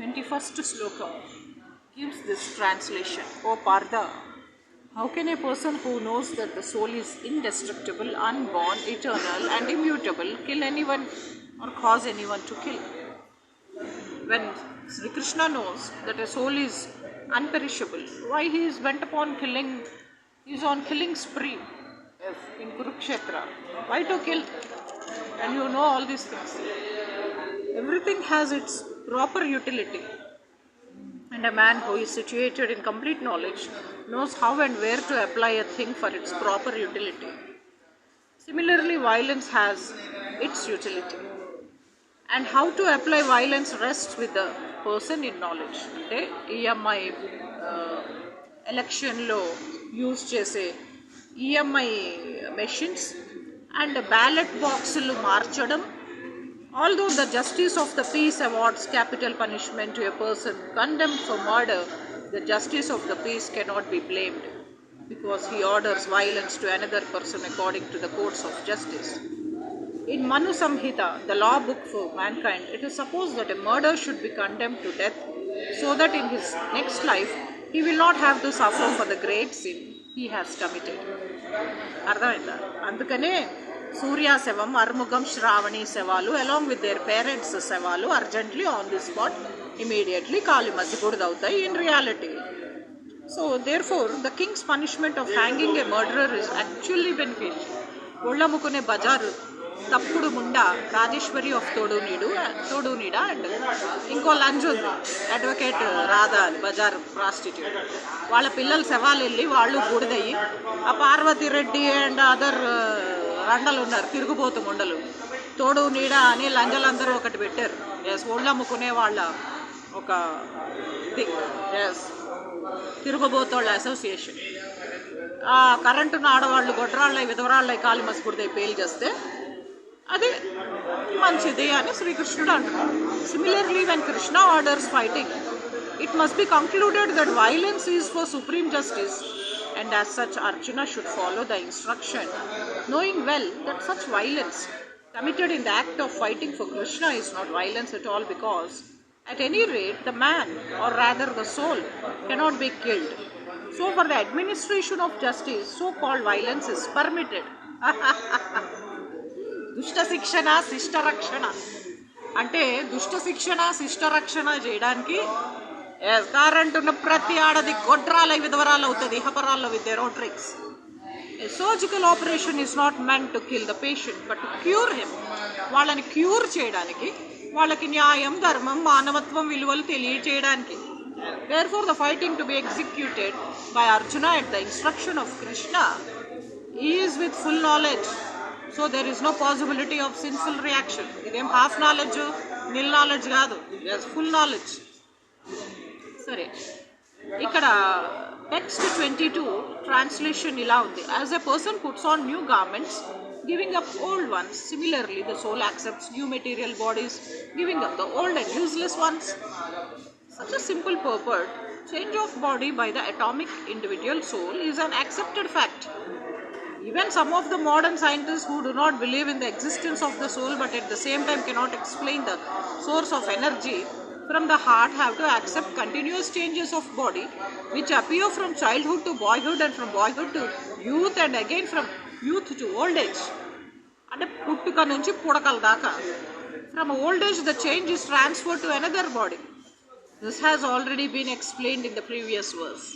21st sloka gives this translation. O Partha, how can a person who knows that the soul is indestructible, unborn, eternal and immutable kill anyone or cause anyone to kill? When Sri Krishna knows that a soul is unperishable, why he is bent upon killing, he is on killing spree in Kurukshetra. Why to kill? And you know all these things. Everything has its proper utility. And a man who is situated in complete knowledge knows how and where to apply a thing for its proper utility. Similarly, violence has its utility. And how to apply violence rests with the person in knowledge. అంటే EMI ఎలక్షన్లో use చేసే EMI machines and ballot బాక్సులు మార్చడం. Although the justice of the peace awards capital punishment to a person condemned for murder, the justice of the peace cannot be blamed because he orders violence to another person according to the courts of justice. In Manu Samhita, the law book for mankind, it is supposed that a murderer should be condemned to death so that in his next life he will not have to suffer for the great sin he has committed. అర్థమైందా? అందుకనే సూర్య శవం, అర్ముగం, శ్రావణి శవాలు along with their parents శవాలు urgently on the spot immediately కాలి మధ్యకూడదు అవుతాయి in reality. So therefore the king's punishment of hanging a murderer is actually beneficial. ఒళ్ళముకునే బజారు తప్పుడు Munda Rajeshwari of తోడునీడ and ఇంకో lunch ఉంది అడ్వకేట్ రాధా బజార్ ప్రాస్టిట్యూట్. వాళ్ళ పిల్లలు శవాలు వెళ్ళి వాళ్ళు బూడిదయ్యి ఆ పార్వతి రెడ్డి అండ్ అదర్ రండలు ఉన్నారు తిరుగుబోతు ముండలు, తోడు నీడ అని లంజలందరూ ఒకటి పెట్టారు. ఎస్, ఒళ్ళు అమ్ముకునే వాళ్ళ ఒక ఇది ఎస్ తిరుగుబోతోళ్ళ అసోసియేషన్. కరెంటున్న ఆడవాళ్ళు గొడ్రాళ్ళ విధవరాళ్ళ కాలి మసిపుడిదై పేలు చేస్తే అది మంచిది అని శ్రీకృష్ణుడు అంటున్నాడు. Similarly when Krishna orders fighting, it must be concluded that violence is for supreme justice, and as such Arjuna should follow the instruction, knowing well that such violence committed in the act of fighting for Krishna is not violence at all, because at any rate the man, or rather the soul, cannot be killed. So for the administration of justice, so-called violence is permitted. దుష్ట శిక్షణ శిష్ట రక్షణ అంటే దుష్ట శిక్షణ శిష్ట రక్షణ చేయడానికి కరెంట్ ఉన్న ప్రతి ఆడది గొడ్రాల విధవరాలు అవుతుంది ఇహపరాల్లో with their own tricks. A surgical operation is not meant to kill the patient but to cure him. వాళ్ళని క్యూర్ చేయడానికి, వాళ్ళకి న్యాయం ధర్మం మానవత్వం విలువలు తెలియచేయడానికి. Therefore the fighting to be executed by Arjuna at the instruction of Krishna is with full knowledge. So there is no possibility of sinful reaction. ఇదేం half knowledge నిల్ knowledge కాదు, full knowledge. సరే, ఇక్కడ టెక్స్ట్ 22 ట్రాన్స్లేషన్ ఇలా ఉంది. As a person puts on new garments giving up old ones, similarly the soul accepts new material bodies, giving up the old and useless ones. Such a simple purport, change of body by the atomic individual soul, is an accepted fact. Even some of the modern scientists who do not believe in the existence of the soul but at the same time cannot explain the source of energy from the heart have to accept continuous changes of body which appear from childhood to boyhood and from boyhood to youth and again from youth to old age. అంటే పుట్టుక నుంచి పుడకల దాకా. From old age the change is transferred to another body. This has already been explained in the previous verse.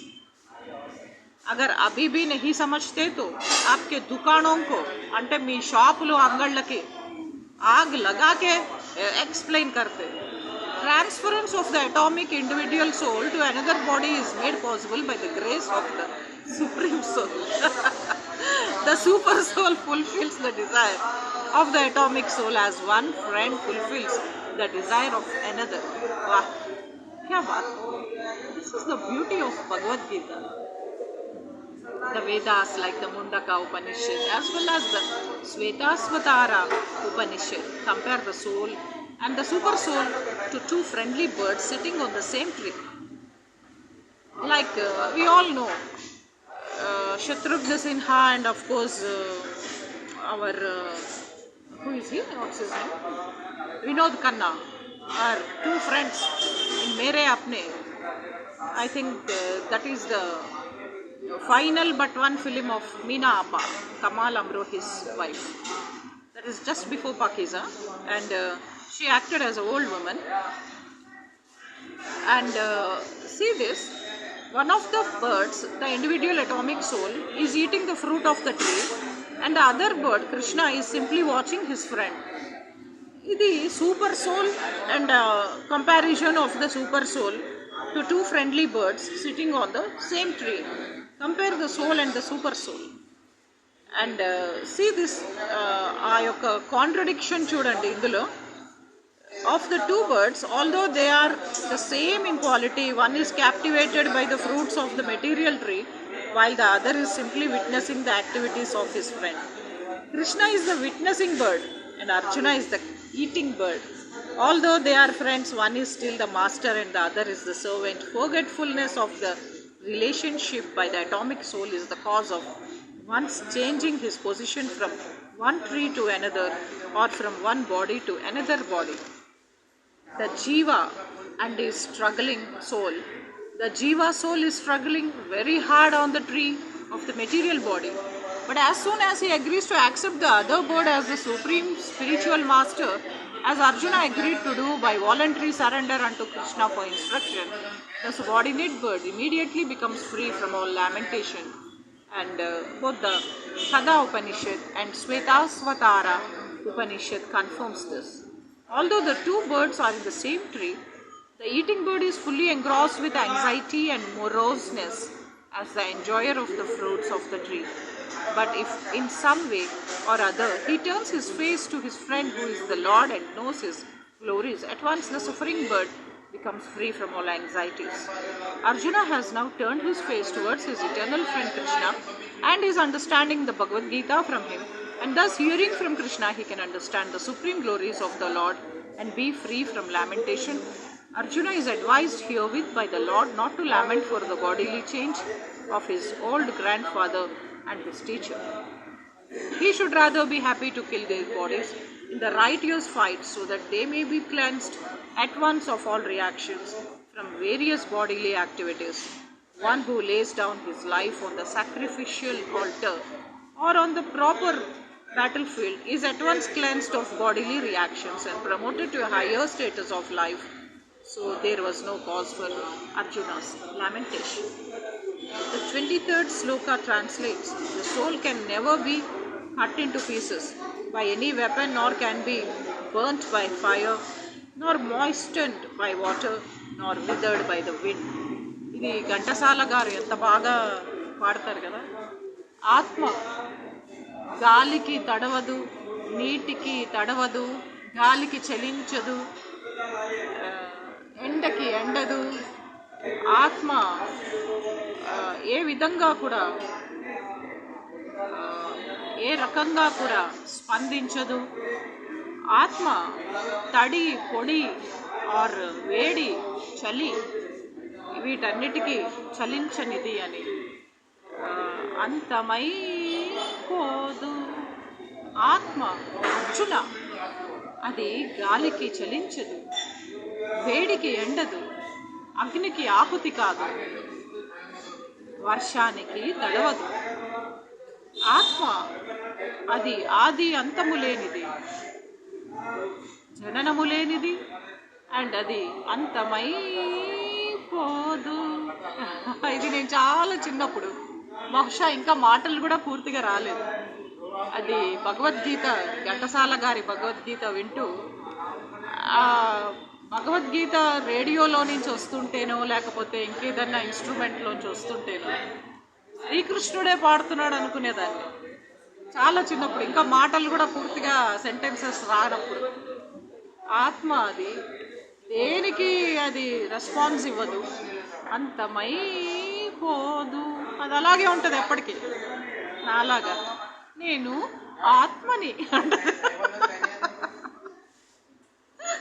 अगर अभी भी नहीं समझते तो आपके दुकानों को అంటే మీ షాపులు అంగళ్ళకి ఆగ్ లగా के explain करते. Transference of the atomic individual soul to another body is made possible by the grace of the supreme soul. The super soul fulfills the desire of the atomic soul as one friend fulfills the desire of another. Wow, kya baat! This is the beauty of bagvadgita. The Vedas like the Mundaka Upanishad as well as the Svetasvatara Upanishad compare the soul and the super soul to two friendly birds sitting on the same tree. Like we all know Shatrugna Sinha and of course our who is he? What's his name? Vinod Khanna are two friends in मेरे अपने. I think that is the final but one film of Meena Appa, Kamal Amrohi's wife. That is just before Pakiza, and she acted as an old woman. And see this, one of the birds, the individual atomic soul, is eating the fruit of the tree, and the other bird, Krishna, is simply watching his friend. The super soul and comparison of the super soul to two friendly birds sitting on the same tree. Compare the soul and the super soul. And see this contradiction chudandi indulo. Of the two birds, although they are the same in quality, one is captivated by the fruits of the material tree, while the other is simply witnessing the activities of his friend. Krishna is the witnessing bird and Arjuna is the eating bird. Although they are friends, one is still the master and the other is the servant. Forgetfulness of the relationship by the atomic soul is the cause of one's changing his position from one tree to another or from one body to another body. The Jiva and his struggling soul. The Jiva soul is struggling very hard on the tree of the material body. But as soon as he agrees to accept the other bird as the supreme spiritual master, as Arjuna agreed to do by voluntary surrender unto Krishna for instruction, the subordinate bird immediately becomes free from all lamentation. And both the Khada Upanishad and Svetasvatara Upanishad confirms this. Although the two birds are in the same tree, the eating bird is fully engrossed with anxiety and moroseness as the enjoyer of the fruits of the tree. But if in some way or other he turns his face to his friend who is the Lord and knows his glories, at once the suffering bird becomes free from all anxieties. Arjuna has now turned his face towards his eternal friend Krishna and is understanding the Bhagavad Gita from him, and thus hearing from Krishna he can understand the supreme glories of the Lord and be free from lamentation. Arjuna is advised herewith by the Lord not to lament for the bodily change of his old grandfather and his teacher. He should rather be happy to kill their bodies in the righteous fight so that they may be cleansed at once of all reactions from various bodily activities. One who lays down his life on the sacrificial altar or on the proper battlefield is at once cleansed of bodily reactions and promoted to a higher status of life. So there was no cause for Arjuna's lamentation. The 23rd sloka translates, the soul can never be cut into pieces by any weapon, nor can be burnt by fire, nor moistened by water, nor withered by the wind. ఇది ఘంటసాల గారు ఎంత బాగా పాడతారు కదా. ఆత్మ గాలికి తడవదు, నీటికి తడవదు, గాలికి చలించదు, ఎండకి ఎండదు. ఆత్మ ఏ విధంగా కూడా ఏ రకంగా కూడా స్పందించదు. ఆత్మ తడి, పొడి ఆర్ వేడి, చలి వీటన్నిటికీ చలించనిది అని. అంతమై పోదు ఆత్మ అర్జున, అది గాలికి చలించదు, వేడికి ఎండదు, అగ్నికి ఆహుతి కాదు, వర్షానికి తడవదు. ఆత్మ అది ఆది అంతము లేనిది, జననము లేనిది, అండ్ అది అంతమై పోదు. ఇది నేను చాలా చిన్నప్పుడు, బహుశా ఇంకా మాటలు కూడా పూర్తిగా రాలేదు. అది భగవద్గీత, ఘంటసాల గారి భగవద్గీత వింటూ, భగవద్గీత రేడియోలో నుంచి వస్తుంటేనో లేకపోతే ఇంకేదన్నా ఇన్స్ట్రుమెంట్లోంచి వస్తుంటేనో శ్రీకృష్ణుడే పాడుతున్నాడు అనుకునేదాన్ని చాలా చిన్నప్పుడు, ఇంకా మాటలు కూడా పూర్తిగా సెంటెన్సెస్ రానప్పుడు. ఆత్మ అది దేనికి అది రెస్పాన్స్ ఇవ్వదు, అంతమై పోదు, అది అలాగే ఉంటుంది ఎప్పటికీ. నాలాగా నేను ఆత్మని అంట.